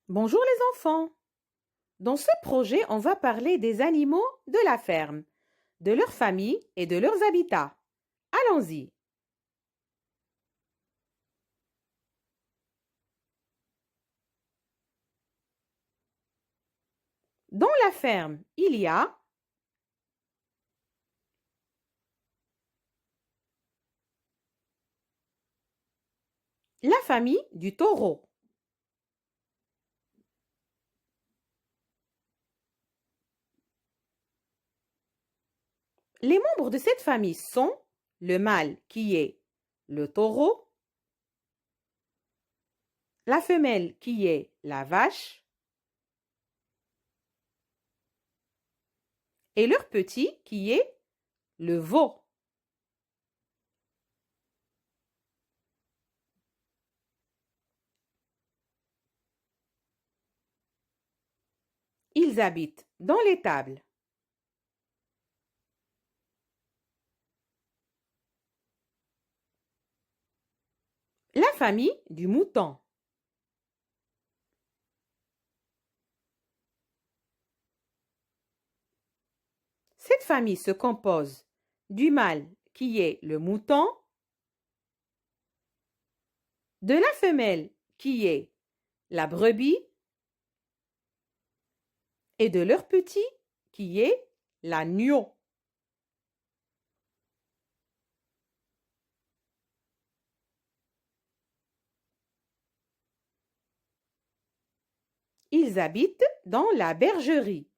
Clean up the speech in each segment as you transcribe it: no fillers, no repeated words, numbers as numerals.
Bonjour les enfants. Dans ce projet, on va parler des animaux de la ferme, de leur famille et de leurs habitats. Allons-y. Dans la ferme, il y a la famille du taureau. Les membres de cette famille sont le mâle qui est le taureau, la femelle qui est la vache et leur petit qui est le veau. Ils habitent dans l'étable. La famille du mouton. Cette famille se compose du mâle qui est le mouton, de la femelle qui est la brebis et de leur petit qui est l'agneau. Ils habitent dans la bergerie.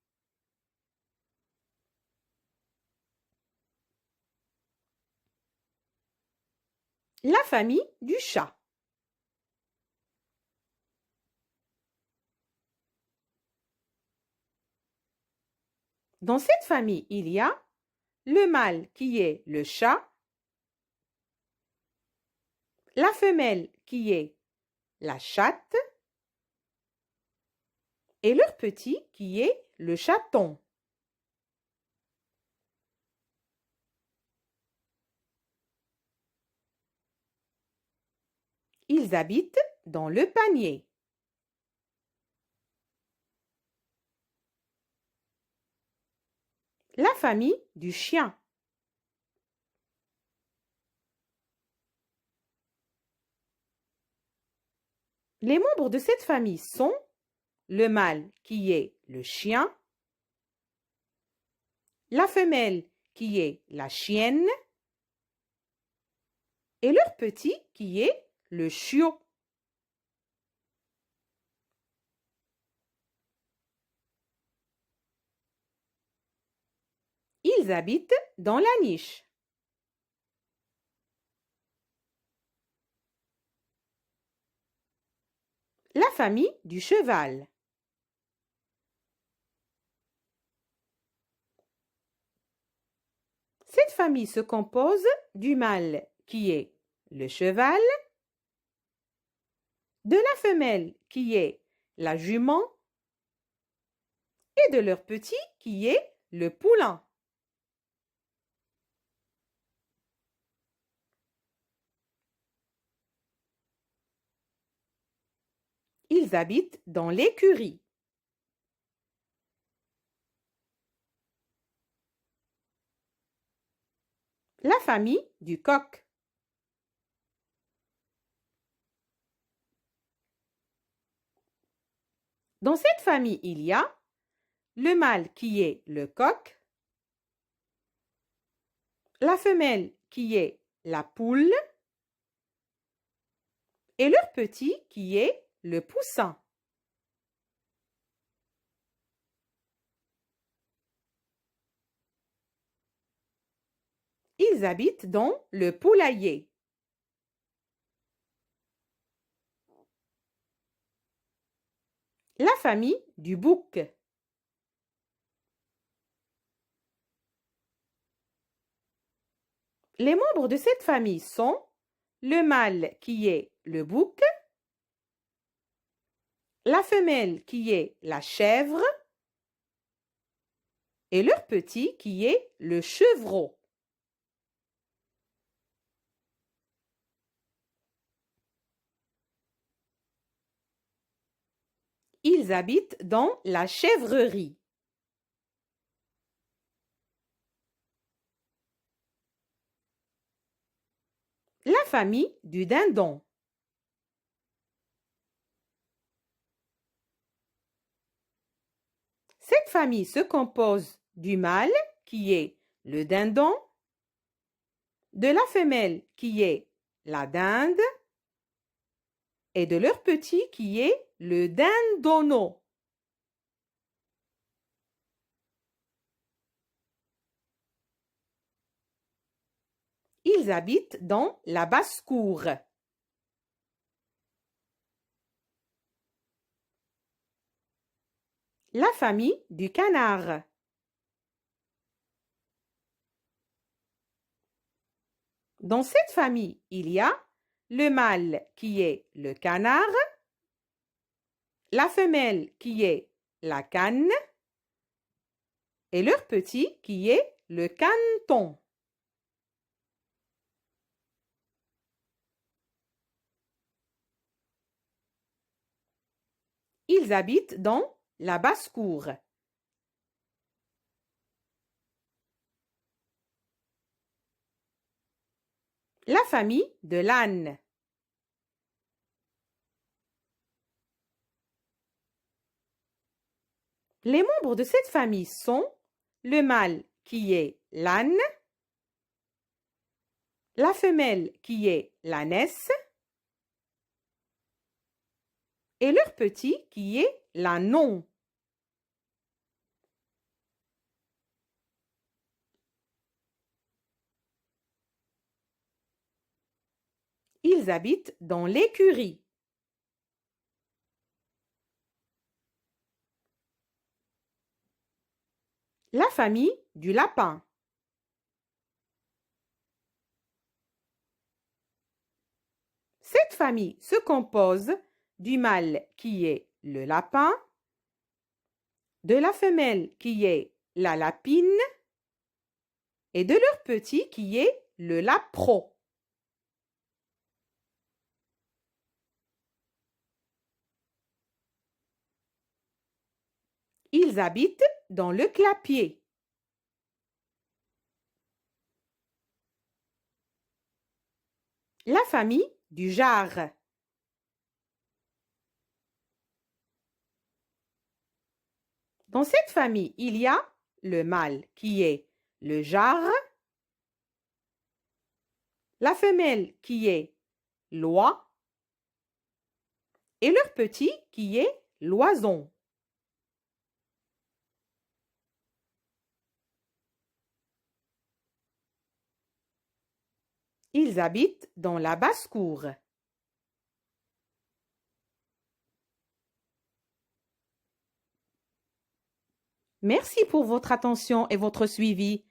La famille du chat. Dans cette famille, il y a le mâle qui est le chat, la femelle qui est la chatte et leur petit qui est le chaton. Ils habitent dans le panier. La famille du chien. Les membres de cette famille sont le mâle qui est le chien, la femelle qui est la chienne et leur petit qui est le chiot. Ils habitent dans la niche. La famille du cheval. Cette famille se compose du mâle qui est le cheval, de la femelle qui est la jument et de leur petit qui est le poulain. Ils habitent dans l'écurie. La famille du coq. Dans cette famille, il y a le mâle qui est le coq, la femelle qui est la poule et leur petit qui est le poussin. Ils habitent dans le poulailler. La famille du bouc. Les membres de cette famille sont le mâle qui est le bouc, la femelle qui est la chèvre et leur petit qui est le chevreau. Ils habitent dans la chèvrerie. La famille du dindon. Cette famille se compose du mâle qui est le dindon, de la femelle qui est la dinde et de leur petit qui est le dindonneau. Ils habitent dans la basse-cour. La famille du canard. Dans cette famille, il y a le mâle qui est le canard, la femelle qui est la cane et leur petit qui est le caneton. Ils habitent dans la basse-cour. La famille de l'âne. Les membres de cette famille sont le mâle qui est l'âne, la femelle qui est l'ânesse et leur petit qui est l'ânon. Ils habitent dans l'écurie. La famille du lapin. Cette famille se compose du mâle qui est le lapin, de la femelle qui est la lapine et de leur petit qui est le lapro. Ils habitent dans le clapier. La famille du jard. Dans cette famille, il y a le mâle qui est le jard, la femelle qui est l'oie et leur petit qui est l'oison. Ils habitent dans la basse-cour. Merci pour votre attention et votre suivi.